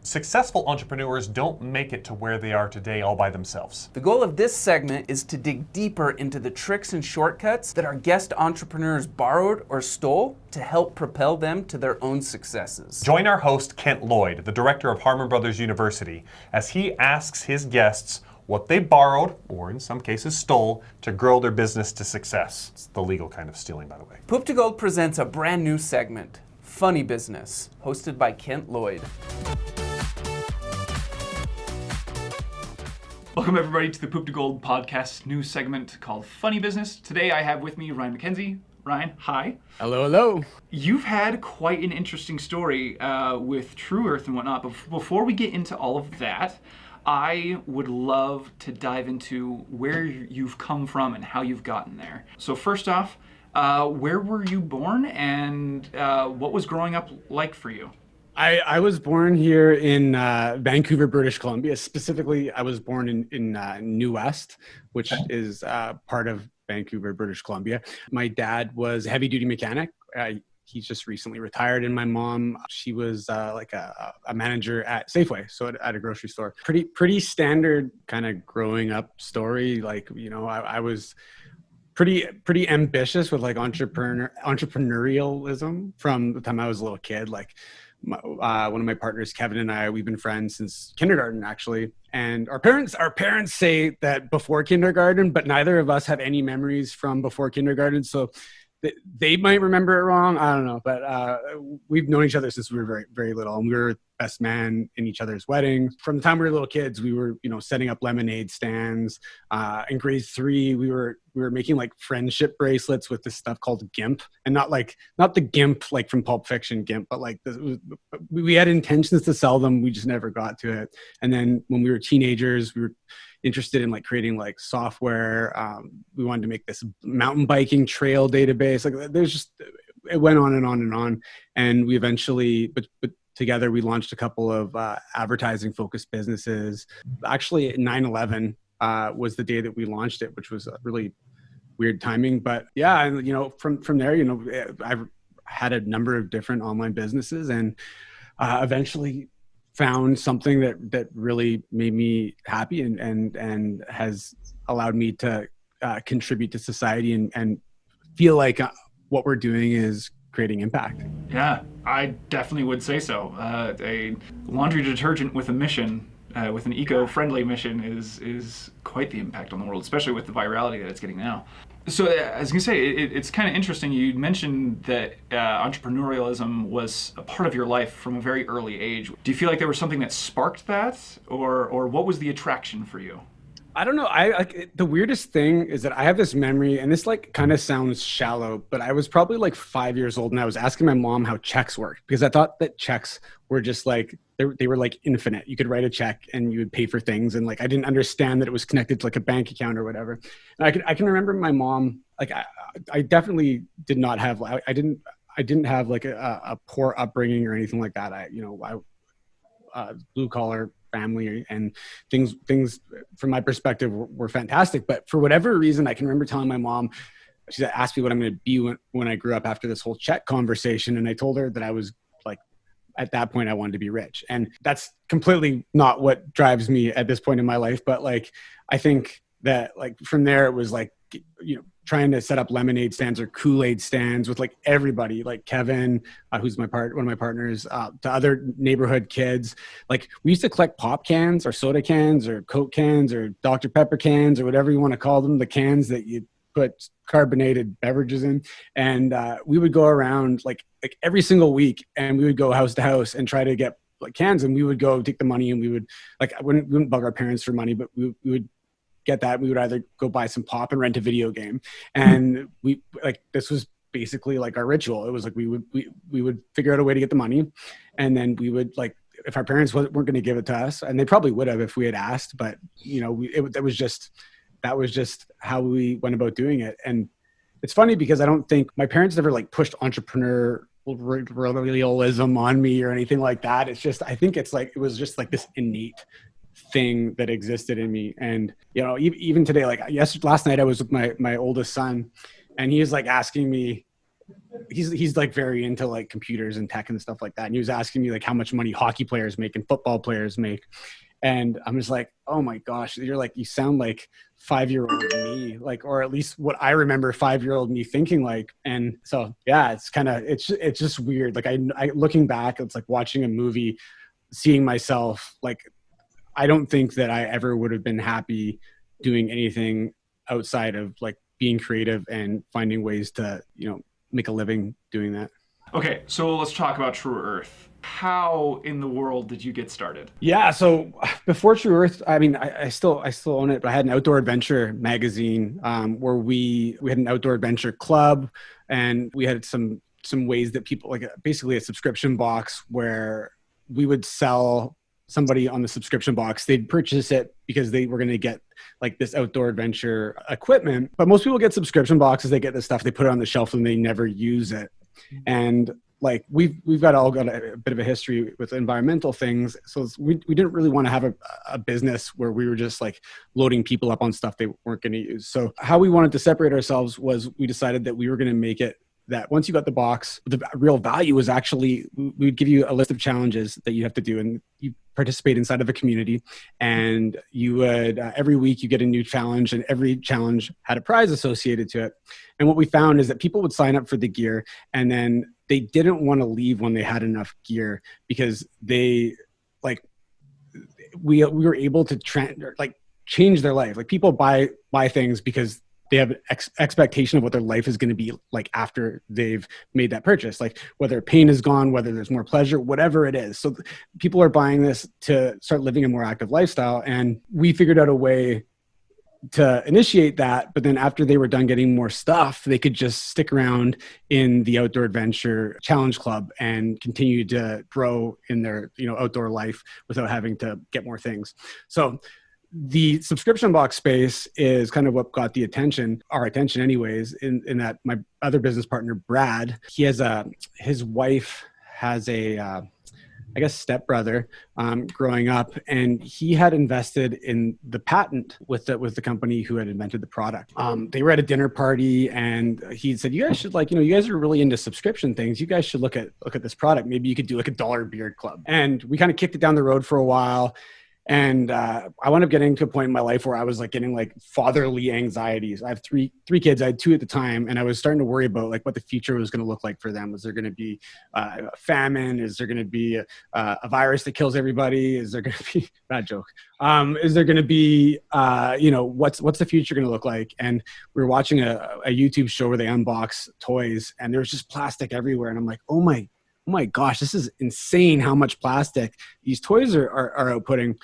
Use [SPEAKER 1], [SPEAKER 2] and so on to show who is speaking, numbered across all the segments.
[SPEAKER 1] Successful entrepreneurs don't make it to where they are today all by themselves.
[SPEAKER 2] The goal of this segment is to dig deeper into the tricks and shortcuts that our guest entrepreneurs borrowed or stole to help propel them to their own successes.
[SPEAKER 1] Join our host, Kent Lloyd, the director of Harmon Brothers University, as he asks his guests what they borrowed, or in some cases stole, to grow their business to success. It's the legal kind of stealing, by the way.
[SPEAKER 2] Poop to Gold presents a brand new segment, Funny Business, hosted by Kent Lloyd.
[SPEAKER 3] Welcome everybody to the Poop to Gold podcast new segment called Funny Business. Today I have with me Ryan McKenzie. Ryan, hi.
[SPEAKER 4] Hello, hello.
[SPEAKER 3] You've had quite an interesting story with Tru Earth and whatnot, but before we get into all of that, I would love to dive into where you've come from and how you've gotten there. So first off, where were you born and what was growing up like for you?
[SPEAKER 4] I was born here in Vancouver, British Columbia. Specifically, I was born in New West, which is part of Vancouver, British Columbia. My dad was a heavy-duty mechanic. He's just recently retired, and my mom, she was like a manager at Safeway, so at a grocery store. Pretty standard kind of growing up story. Like, you know, I was pretty ambitious with like entrepreneurialism from the time I was a little kid. Like, one of my partners, Kevin, and I, we've been friends since kindergarten, actually. And our parents say that before kindergarten, but neither of us have any memories from before kindergarten. So they might remember it wrong. I don't know. But we've known each other since we were very, very little. And we were best man in each other's weddings. From the time we were little kids, we were, setting up lemonade stands. In grade 3, we were making like friendship bracelets with this stuff called GIMP, and not the GIMP like from Pulp Fiction GIMP, but like we had intentions to sell them. We just never got to it. And then when we were teenagers, we were interested in like creating like software. We wanted to make this mountain biking trail database. Like it went on and on and on. And we eventually, but together we launched a couple of advertising focused businesses. Actually 9/11 was the day that we launched it, which was a really weird timing. But yeah, and from there, I've had a number of different online businesses, and eventually found something that really made me happy and has allowed me to contribute to society and feel like what we're doing is creating impact.
[SPEAKER 3] Yeah, I definitely would say so. A laundry detergent with a mission, with an eco-friendly mission is quite the impact on the world, especially with the virality that it's getting now. So I was going to say, it's kind of interesting. You mentioned that entrepreneurialism was a part of your life from a very early age. Do you feel like there was something that sparked that, or what was the attraction for you?
[SPEAKER 4] I don't know. The weirdest thing is that I have this memory, and this like kind of sounds shallow, but I was probably like 5 years old, and I was asking my mom how checks worked, because I thought that checks were just like they were like infinite. You could write a check and you would pay for things, and like I didn't understand that it was connected to like a bank account or whatever. And I can remember my mom, like I definitely did not have I didn't have like a poor upbringing or anything like that. I blue collar family, and things from my perspective were fantastic. But for whatever reason, I can remember telling my mom, she asked me what I'm going to be when I grew up after this whole check conversation. And I told her that I was like, at that point, I wanted to be rich. And that's completely not what drives me at this point in my life. But like, I think that like from there, it was like, trying to set up lemonade stands or Kool-Aid stands with like everybody, like Kevin, who's one of my partners, to other neighborhood kids. Like we used to collect pop cans or soda cans or Coke cans or Dr. Pepper cans or whatever you want to call them, the cans that you put carbonated beverages in. And we would go around like every single week, and we would go house to house and try to get like cans, and we would go take the money, and we would like, we wouldn't bug our parents for money, but we would get that. We would either go buy some pop and rent a video game. And we like, this was basically like our ritual. It was like, we would figure out a way to get the money. And then we would like, if our parents weren't going to give it to us, and they probably would have if we had asked, but that was just how we went about doing it. And it's funny because I don't think my parents ever like pushed entrepreneurialism on me or anything like that. It's just, I think it's like, it was just like this innate thing that existed in me. And even today, like last night I was with my oldest son, and he was like asking me he's like very into like computers and tech and stuff like that. And he was asking me like how much money hockey players make and football players make. And I'm just like, oh my gosh, you sound like 5-year-old me, like, or at least what I remember 5-year-old me thinking like. And so, yeah, it's just weird. Like I looking back, it's like watching a movie, seeing myself, like, I don't think that I ever would have been happy doing anything outside of like being creative and finding ways to, make a living doing that.
[SPEAKER 3] Okay, so let's talk about Tru Earth. How in the world did you get started?
[SPEAKER 4] Yeah, so before Tru Earth, I mean, I still own it, but I had an outdoor adventure magazine where we had an outdoor adventure club, and we had some ways that people, like basically a subscription box where we would sell somebody on the subscription box. They'd purchase it because they were going to get like this outdoor adventure equipment. But most people get subscription boxes. They get this stuff, they put it on the shelf, and they never use it. And like we've all got a bit of a history with environmental things. So we didn't really want to have a business where we were just like loading people up on stuff they weren't going to use. So how we wanted to separate ourselves was we decided that we were going to make it that once you got the box, the real value was actually, we would give you a list of challenges that you have to do, and you participate inside of a community, and you would, every week you get a new challenge, and every challenge had a prize associated to it. And what we found is that people would sign up for the gear, and then they didn't want to leave when they had enough gear, because they like, we were able to change their life. Like people buy things because they have expectation of what their life is going to be like after they've made that purchase, like whether pain is gone, whether there's more pleasure, whatever it is. So people are buying this to start living a more active lifestyle. And we figured out a way to initiate that. But then after they were done getting more stuff, they could just stick around in the Outdoor Adventure Challenge Club and continue to grow in their, outdoor life without having to get more things. So the subscription box space is kind of what got our attention anyways, in that my other business partner, Brad, his wife has a stepbrother growing up, and he had invested in the patent with the company who had invented the product. They were at a dinner party, and he said, you guys should you guys are really into subscription things. You guys should look at this product. Maybe you could do like a $1 beard club. And we kind of kicked it down the road for a while. And I wound up getting to a point in my life where I was like getting like fatherly anxieties. I have three kids. I had 2 at the time, and I was starting to worry about like what the future was going to look like for them. Was there going to be a famine? Is there going to be a virus that kills everybody? Is there going to be bad joke? Is there going to be what's the future going to look like? And we were watching a YouTube show where they unbox toys, and there was just plastic everywhere. And I'm like, oh my gosh, this is insane how much plastic these toys are outputting.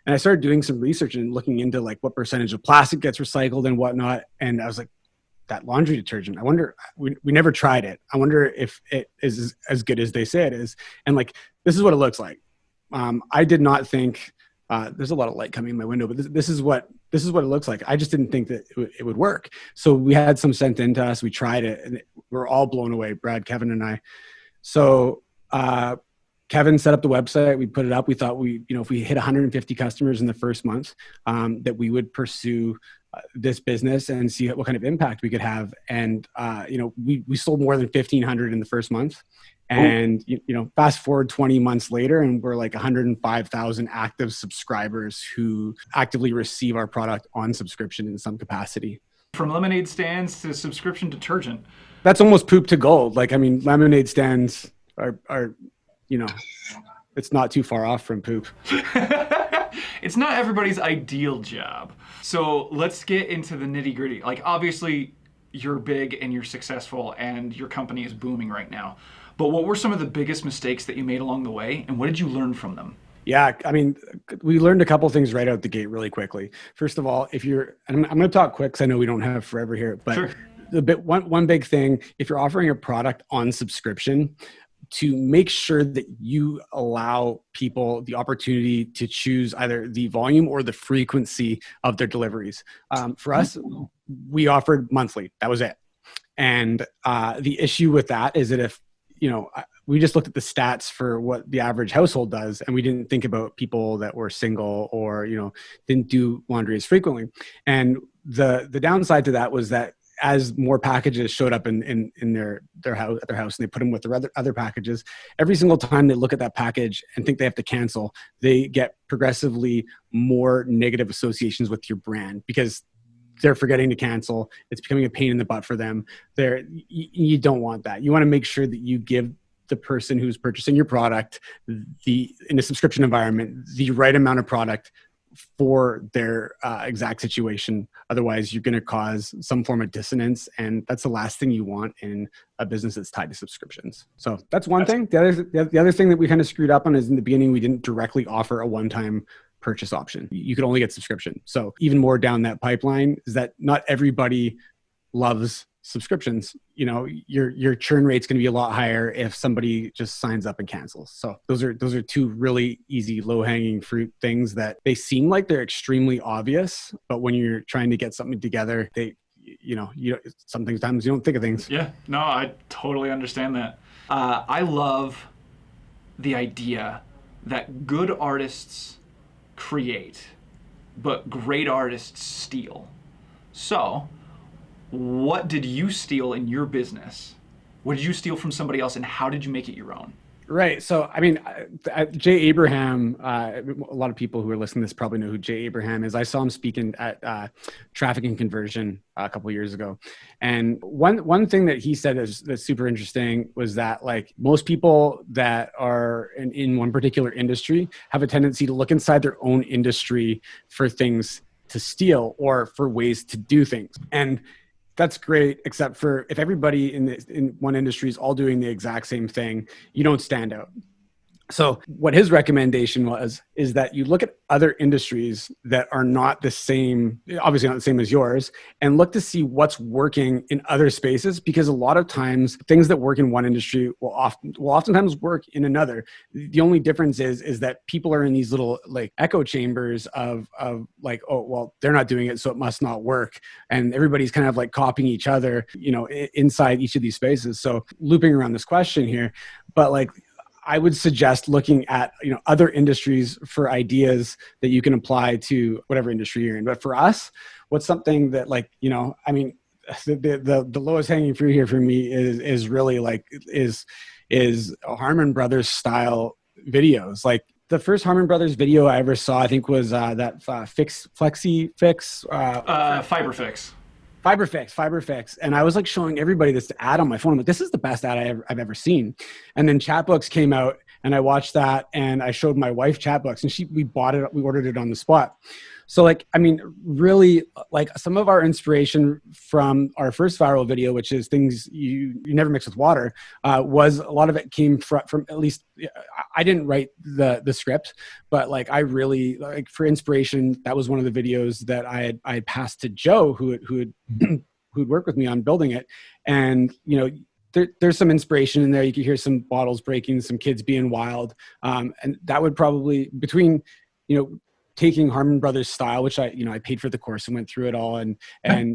[SPEAKER 4] And I started doing some research and looking into like what percentage of plastic gets recycled and whatnot. And I was like, that laundry detergent, I wonder, we never tried it. I wonder if it is as good as they say it is. And like, this is what it looks like. I did not think, there's a lot of light coming in my window, but this is what it looks like. I just didn't think that it would work. So we had some sent in to us. We tried it, and we're all blown away, Brad, Kevin, and I. So Kevin set up the website. We put it up. We thought if we hit 150 customers in the first month, that we would pursue this business and see what kind of impact we could have. And we sold more than 1,500 in the first month. And fast forward 20 months later, and we're like 105,000 active subscribers who actively receive our product on subscription in some capacity.
[SPEAKER 3] From lemonade stands to subscription detergent.
[SPEAKER 4] That's almost poop to gold. Like, I mean, lemonade stands are it's not too far off from poop.
[SPEAKER 3] It's not everybody's ideal job. So let's get into the nitty gritty. Like, obviously you're big and you're successful and your company is booming right now. But what were some of the biggest mistakes that you made along the way, and what did you learn from them?
[SPEAKER 4] Yeah, I mean, we learned a couple things right out the gate really quickly. First of all, and I'm going to talk quick because I know we don't have forever here, but sure. One big thing, if you're offering a product on subscription, to make sure that you allow people the opportunity to choose either the volume or the frequency of their deliveries. For us, we offered monthly. That was it. And the issue with that is that if, we just looked at the stats for what the average household does, and we didn't think about people that were single or, didn't do laundry as frequently. And the downside to that was that as more packages showed up in their house at their house, and they put them with their other packages, every single time they look at that package and think they have to cancel, they get progressively more negative associations with your brand because they're forgetting to cancel. It's becoming a pain in the butt for them. You don't want that. You want to make sure that you give the person who's purchasing your product in a subscription environment, the right amount of product for their exact situation. Otherwise, you're going to cause some form of dissonance, and that's the last thing you want in a business that's tied to subscriptions. So that's one thing. The other thing that we kind of screwed up on is in the beginning, we didn't directly offer a one-time purchase option. You could only get subscription. So even more down that pipeline is that not everybody loves subscriptions. Your churn rate's going to be a lot higher if somebody just signs up and cancels. So those are two really easy, low-hanging fruit things that they seem like they're extremely obvious, but when you're trying to get something together, sometimes you don't think of things.
[SPEAKER 3] Yeah, no, I totally understand that. I love the idea that good artists create, but great artists steal. So, what did you steal in your business? What did you steal from somebody else, and how did you make it your own?
[SPEAKER 4] Right. So, I mean, Jay Abraham, a lot of people who are listening to this probably know who Jay Abraham is. I saw him speaking at Traffic and Conversion a couple of years ago. And one thing that he said that's super interesting was that, like, most people that are in one particular industry have a tendency to look inside their own industry for things to steal or for ways to do things. And that's great, except for if everybody in one industry is all doing the exact same thing, you don't stand out. So what his recommendation is that you look at other industries that are not the same, obviously not the same as yours, and look to see what's working in other spaces, because a lot of times things that work in one industry will oftentimes work in another. The only difference is that people are in these little like echo chambers of like, oh, well, they're not doing it, so it must not work. And everybody's kind of like copying each other, inside each of these spaces. So looping around this question here, but like, I would suggest looking at other industries for ideas that you can apply to whatever industry you're in. But for us, what's something that the lowest hanging fruit here for me is really is Harmon Brothers style videos. Like the first Harmon Brothers video I ever saw, I think was that Flexi Fix.
[SPEAKER 3] Fiber
[SPEAKER 4] Fix. And I was like showing everybody this ad on my phone. I'm like, this is the best ad I've ever seen. And then Chatbooks came out and I watched that and I showed my wife Chatbooks and we ordered it on the spot. So really some of our inspiration from our first viral video, which is things you never mix with water, was a lot of it came from at least, I didn't write the script, but I really for inspiration, that was one of the videos that I had passed to Joe who'd worked with me on building it. And, there's some inspiration in there. You could hear some bottles breaking, some kids being wild. And that would probably between, taking Harmon Brothers style, which I paid for the course and went through it all and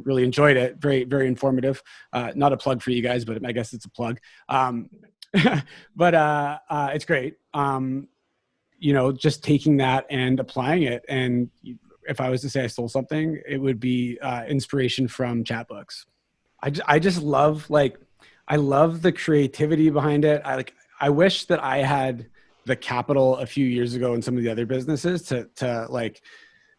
[SPEAKER 4] really enjoyed it. Very, very informative. Not a plug for you guys, but I guess it's a plug. But it's great. Just taking that and applying it. And if I was to say I stole something, it would be inspiration from Chatbooks. I just love I love the creativity behind it. I wish that I had the capital a few years ago in some of the other businesses to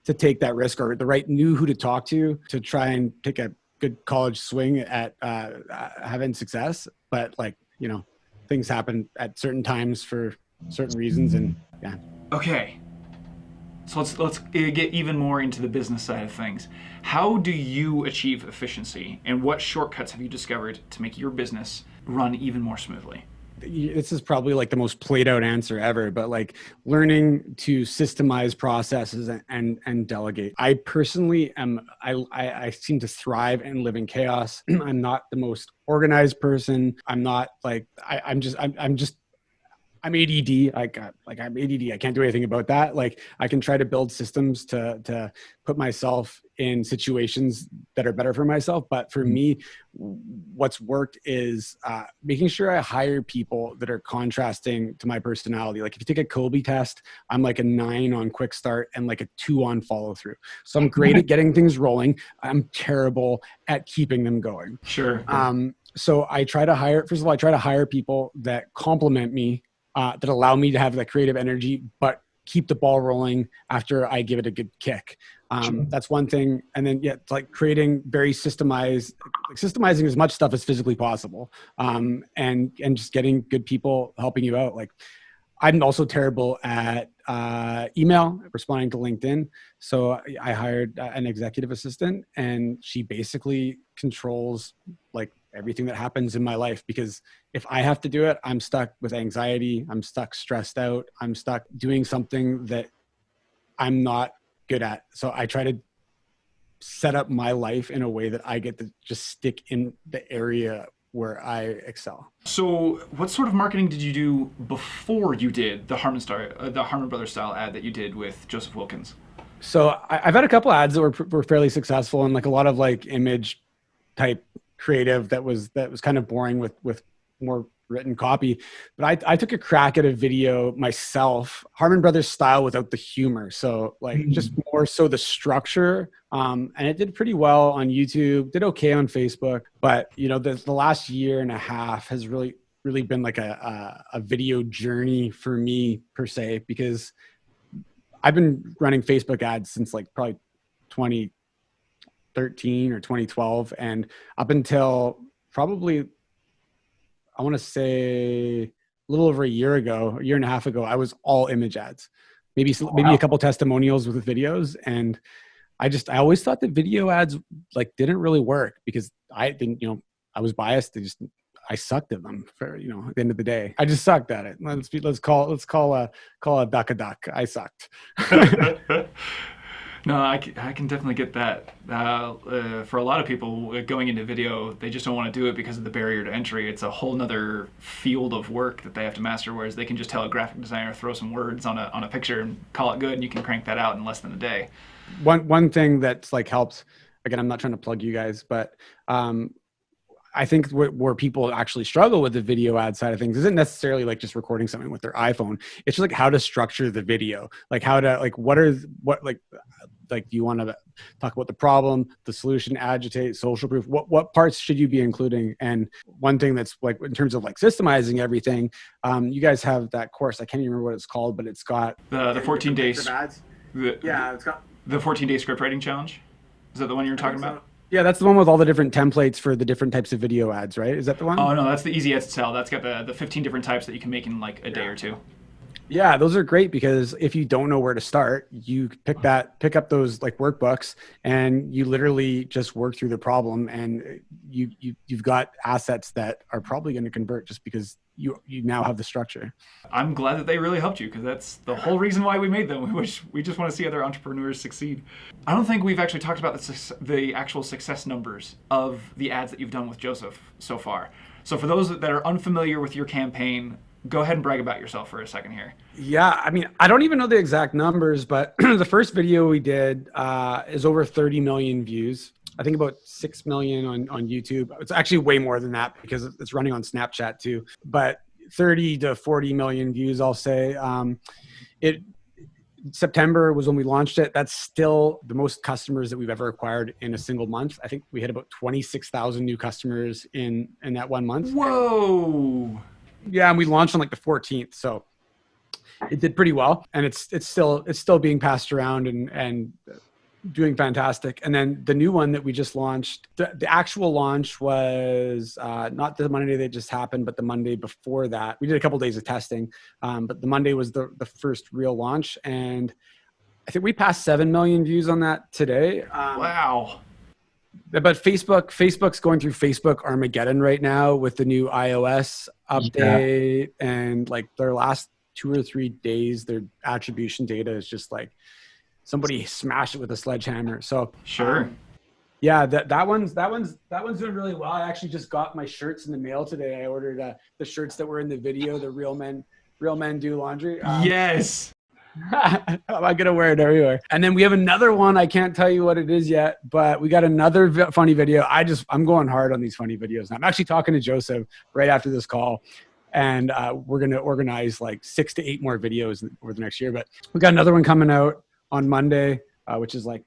[SPEAKER 4] take that risk, or knew who to talk to try and take a good college swing at having success. But things happen at certain times for certain reasons, and yeah.
[SPEAKER 3] Okay, so let's get even more into the business side of things. How do you achieve efficiency, and what shortcuts have you discovered to make your business run even more smoothly?
[SPEAKER 4] This is probably the most played out answer ever, but learning to systemize processes and delegate. I personally I seem to thrive and live in chaos. I'm not the most organized person. I'm not I'm ADD. I'm ADD. I can't do anything about that. Like I can try to build systems to put myself in situations that are better for myself. But for me, what's worked is making sure I hire people that are contrasting to my personality. Like if you take a Colby test, I'm like a 9 on quick start and like a 2 on follow through. So I'm great at getting things rolling. I'm terrible at keeping them going.
[SPEAKER 3] Sure.
[SPEAKER 4] So I try to hire people that complement me, that allow me to have that creative energy, but keep the ball rolling after I give it a good kick. That's one thing. And then, it's like creating very systemizing as much stuff as physically possible. And just getting good people helping you out. Like I'm also terrible at email, responding to LinkedIn. So I hired an executive assistant, and she basically controls like everything that happens in my life, because if I have to do it, I'm stuck with anxiety. I'm stuck stressed out. I'm stuck doing something that I'm not good at. So I try to set up my life in a way that I get to just stick in the area where I excel.
[SPEAKER 3] So what sort of marketing did you do before you did the Harmon Brothers style ad that you did with Joseph Wilkins?
[SPEAKER 4] So I've had a couple ads that were fairly successful, and like a lot of like image type creative that was kind of boring with more written copy. But I took a crack at a video myself, Harmon Brothers style without the humor. So like just more so the structure. And it did pretty well on YouTube, did okay on Facebook. But the last year and a half has really been like a video journey for me per se, because I've been running Facebook ads since like probably 2013 or 2012. And up until probably, I want to say a little over a year and a half ago, I was all image ads, maybe a couple testimonials with videos. And I always thought that video ads like didn't really work, because I think, I was biased. I sucked at them for, at the end of the day. I just sucked at it. Let's call a duck a duck. I sucked.
[SPEAKER 3] No, I can definitely get that. For a lot of people going into video, they just don't want to do it because of the barrier to entry. It's a whole nother field of work that they have to master, whereas they can just tell a graphic designer, throw some words on a picture and call it good, and you can crank that out in less than a day.
[SPEAKER 4] One thing that's like helps, again, I'm not trying to plug you guys, but I think where people actually struggle with the video ad side of things isn't necessarily like just recording something with their iPhone. It's just like how to structure the video, like how to like do you want to talk about the problem, the solution, agitate, social proof? What parts should you be including? And one thing that's like in terms of like systemizing everything, you guys have that course. I can't even remember what it's called, but it's got
[SPEAKER 3] the 14 days.
[SPEAKER 4] It's got
[SPEAKER 3] the 14-day script writing challenge. Is that the one you're talking about?
[SPEAKER 4] Yeah, that's the one with all the different templates for the different types of video ads, right? Is that the one?
[SPEAKER 3] Oh, no, that's the easy ads to sell. That's got the 15 different types that you can make in like a day or two.
[SPEAKER 4] Yeah, those are great, because if you don't know where to start, you pick up those like workbooks, and you literally just work through the problem, and you've got assets that are probably going to convert just because you now have the structure.
[SPEAKER 3] I'm glad that they really helped you, because that's the whole reason why we made them. We just want to see other entrepreneurs succeed. I don't think we've actually talked about the actual success numbers of the ads that you've done with Joseph so far. So for those that are unfamiliar with your campaign, go ahead and brag about yourself for a second here.
[SPEAKER 4] Yeah, I mean, I don't even know the exact numbers, but the first video we did is over 30 million views. I think about 6 million on YouTube. It's actually way more than that because it's running on Snapchat too, but 30 to 40 million views, I'll say. September was when we launched it. That's still the most customers that we've ever acquired in a single month. I think we had about 26,000 new customers in that 1 month.
[SPEAKER 3] Whoa.
[SPEAKER 4] Yeah, and we launched on like the 14th, so it did pretty well, and it's still being passed around and doing fantastic. And then the new one that we just launched, the actual launch was not the Monday that just happened, but the Monday before that. We did a couple days of testing, but the Monday was the first real launch, and I think we passed 7 million views on that today.
[SPEAKER 3] Wow.
[SPEAKER 4] But Facebook's going through Facebook Armageddon right now with the new iOS update, and like their last 2 or 3 days, their attribution data is just like somebody smashed it with a sledgehammer. So
[SPEAKER 3] sure.
[SPEAKER 4] Yeah, that one's doing really well. I actually just got my shirts in the mail today. I ordered the shirts that were in the video, the Real Men Real Men Do Laundry.
[SPEAKER 3] Yes.
[SPEAKER 4] I'm gonna wear it everywhere. And then we have another one. I can't tell you what it is yet, but we got another funny video. I'm going hard on these funny videos. I'm actually talking to Joseph right after this call, and we're gonna organize like 6 to 8 more videos over the next year. But we got another one coming out on Monday, which is like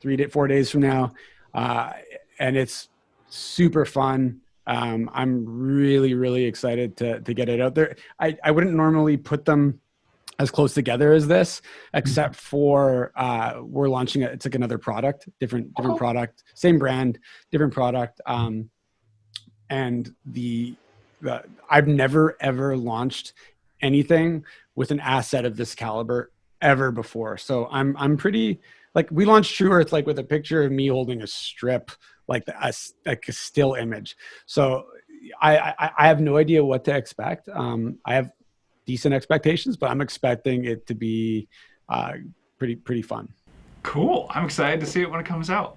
[SPEAKER 4] 4 days from now, and it's super fun. I'm really, really excited to get it out there. I wouldn't normally put them as close together as this, except for we're launching it's like another product, different product, same brand, different product. And I've never ever launched anything with an asset of this caliber ever before. So I'm pretty, like, we launched Tru Earth like with a picture of me holding a strip, like a still image. So I have no idea what to expect. I have decent expectations, but I'm expecting it to be pretty fun.
[SPEAKER 3] Cool. I'm excited to see it when it comes out.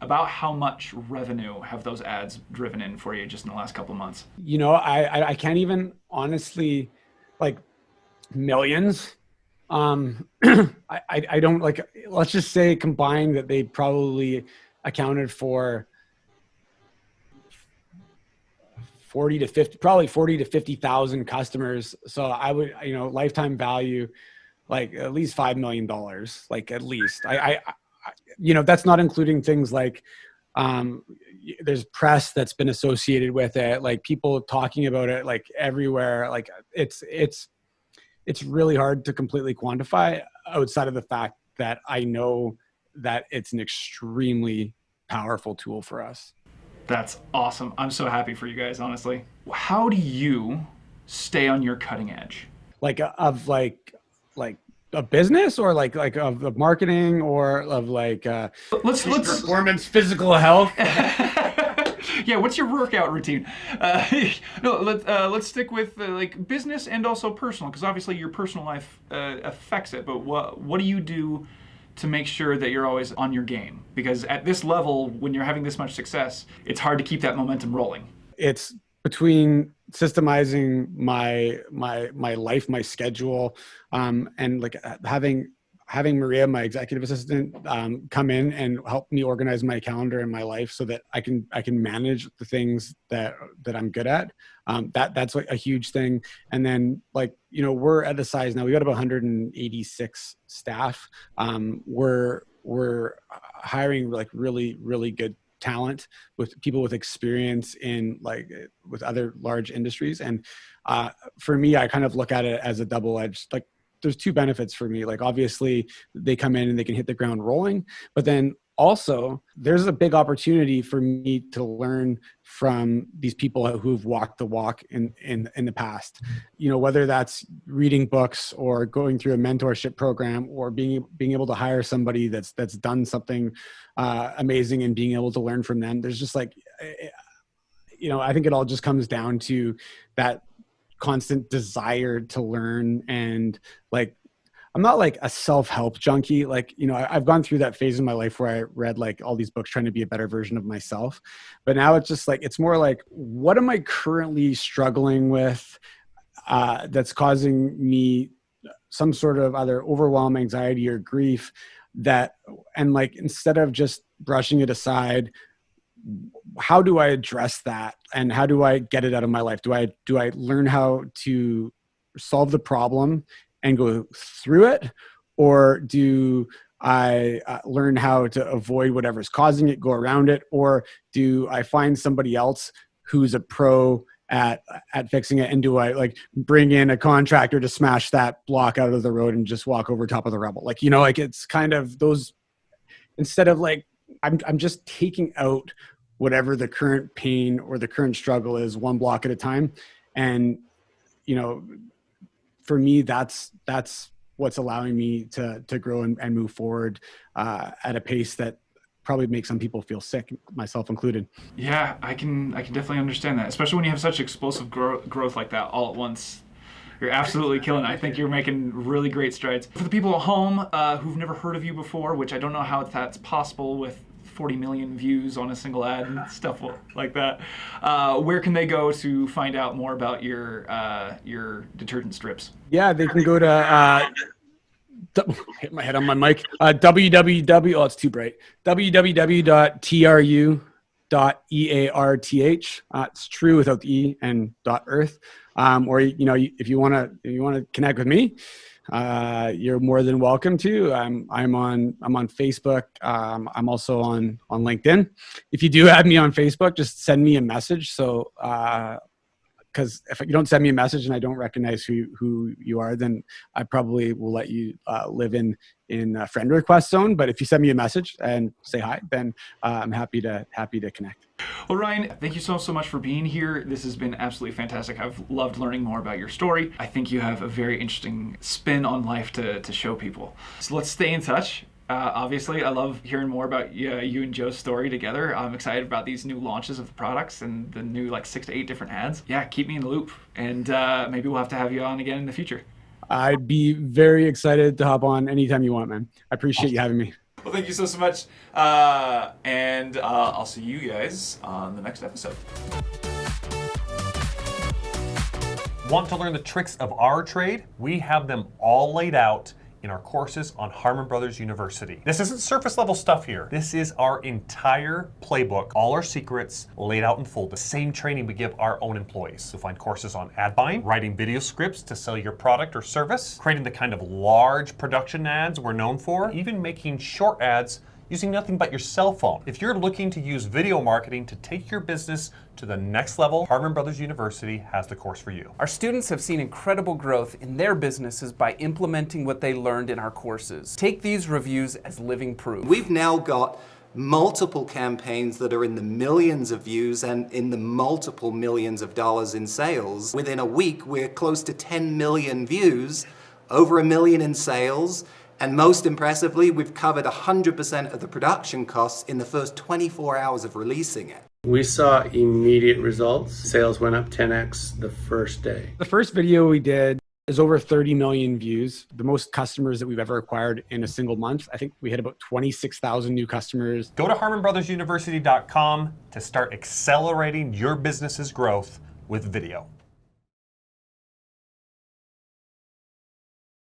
[SPEAKER 3] About how much revenue have those ads driven in for you just in the last couple of months?
[SPEAKER 4] You know, I can't even honestly, like, millions. I don't, like, let's just say combined that they probably accounted for 40 to 50,000 customers. So I would, lifetime value, like at least $5 million, like at least. I that's not including things like, there's press that's been associated with it, like people talking about it, like everywhere. Like it's really hard to completely quantify outside of the fact that I know that it's an extremely powerful tool for us.
[SPEAKER 3] That's awesome. I'm so happy for you guys, honestly. How do you stay on your cutting edge?
[SPEAKER 4] Like of a business, or like of marketing, or of like
[SPEAKER 3] let's
[SPEAKER 4] performance, physical health.
[SPEAKER 3] Yeah, what's your workout routine? No, let's stick with like business and also personal, because obviously your personal life affects it. But what do you do to make sure that you're always on your game? Because at this level, when you're having this much success, it's hard to keep that momentum rolling.
[SPEAKER 4] It's between systemizing my life, my schedule, and like having Maria, my executive assistant, come in and help me organize my calendar and my life so that I can manage the things that I'm good at. That's like a huge thing. And then, like, we're at the size now, we got about 186 staff. We're hiring like really, really good talent, with people with experience in, like, with other large industries. And for me, I kind of look at it as a double-edged, like, there's 2 benefits for me. Like, obviously they come in and they can hit the ground rolling, but then also there's a big opportunity for me to learn from these people who've walked the walk in the past, whether that's reading books or going through a mentorship program, or being able to hire somebody that's done something amazing and being able to learn from them. There's just like, I think it all just comes down to that constant desire to learn. And, like, I'm not like a self-help junkie. Like, I've gone through that phase in my life where I read like all these books trying to be a better version of myself. But now it's just like, it's more like, what am I currently struggling with that's causing me some sort of either overwhelm, anxiety, or grief, and like, instead of just brushing it aside, how do I address that, and how do I get it out of my life? Do I learn how to solve the problem and go through it, or do I learn how to avoid whatever's causing it, go around it, or do I find somebody else who's a pro at fixing it, and do I, like, bring in a contractor to smash that block out of the road and just walk over top of the rubble? Like, like, it's kind of those, instead of like, I'm just taking out whatever the current pain or the current struggle is, one block at a time. And, for me, that's what's allowing me to grow and move forward at a pace that probably makes some people feel sick, myself included.
[SPEAKER 3] Yeah, I can definitely understand that, especially when you have such explosive growth like that all at once. You're absolutely killing it. I think you're making really great strides. For the people at home who've never heard of you before, which I don't know how that's possible with 40 million views on a single ad and stuff like that. Where can they go to find out more about your detergent strips?
[SPEAKER 4] Yeah, they can go to hit my head on my mic. www. Oh, it's too bright. www.tru.earth. It's true without the e and .earth. Or if you want to connect with me, you're more than welcome to. I'm on Facebook. I'm also on LinkedIn. If you do add me on Facebook, just send me a message. So because if you don't send me a message and I don't recognize who you are, then I probably will let you live in a friend request zone. But if you send me a message and say hi, then I'm happy to connect.
[SPEAKER 3] Well, Ryan, thank you so much for being here. This has been absolutely fantastic. I've loved learning more about your story. I think you have a very interesting spin on life to show people. So let's stay in touch. Obviously, I love hearing more about you and Joe's story together. I'm excited about these new launches of the products and the new 6 to 8 different ads. Yeah, keep me in the loop, and maybe we'll have to have you on again in the future.
[SPEAKER 4] I'd be very excited to hop on anytime you want, man. I appreciate you having me.
[SPEAKER 3] Well, thank you so much, and I'll see you guys on the next episode.
[SPEAKER 1] Want to learn the tricks of our trade? We have them all laid out in our courses on Harmon Brothers University. This isn't surface level stuff here. This is our entire playbook, all our secrets laid out in full. The same training we give our own employees. You'll find courses on ad buying, writing video scripts to sell your product or service, creating the kind of large production ads we're known for, even making short ads using nothing but your cell phone. If you're looking to use video marketing to take your business to the next level, Harmon Brothers University has the course for you.
[SPEAKER 2] Our students have seen incredible growth in their businesses by implementing what they learned in our courses. Take these reviews as living proof.
[SPEAKER 5] We've now got multiple campaigns that are in the millions of views and in the multiple millions of dollars in sales. Within a week, we're close to 10 million views, over $1 million in sales, and most impressively, we've covered 100% of the production costs in the first 24 hours of releasing it.
[SPEAKER 6] We saw immediate results. Sales went up 10x the first day.
[SPEAKER 4] The first video we did is over 30 million views, the most customers that we've ever acquired in a single month. I think we hit about 26,000 new customers.
[SPEAKER 1] Go to harmonbrothersuniversity.com to start accelerating your business's growth with video.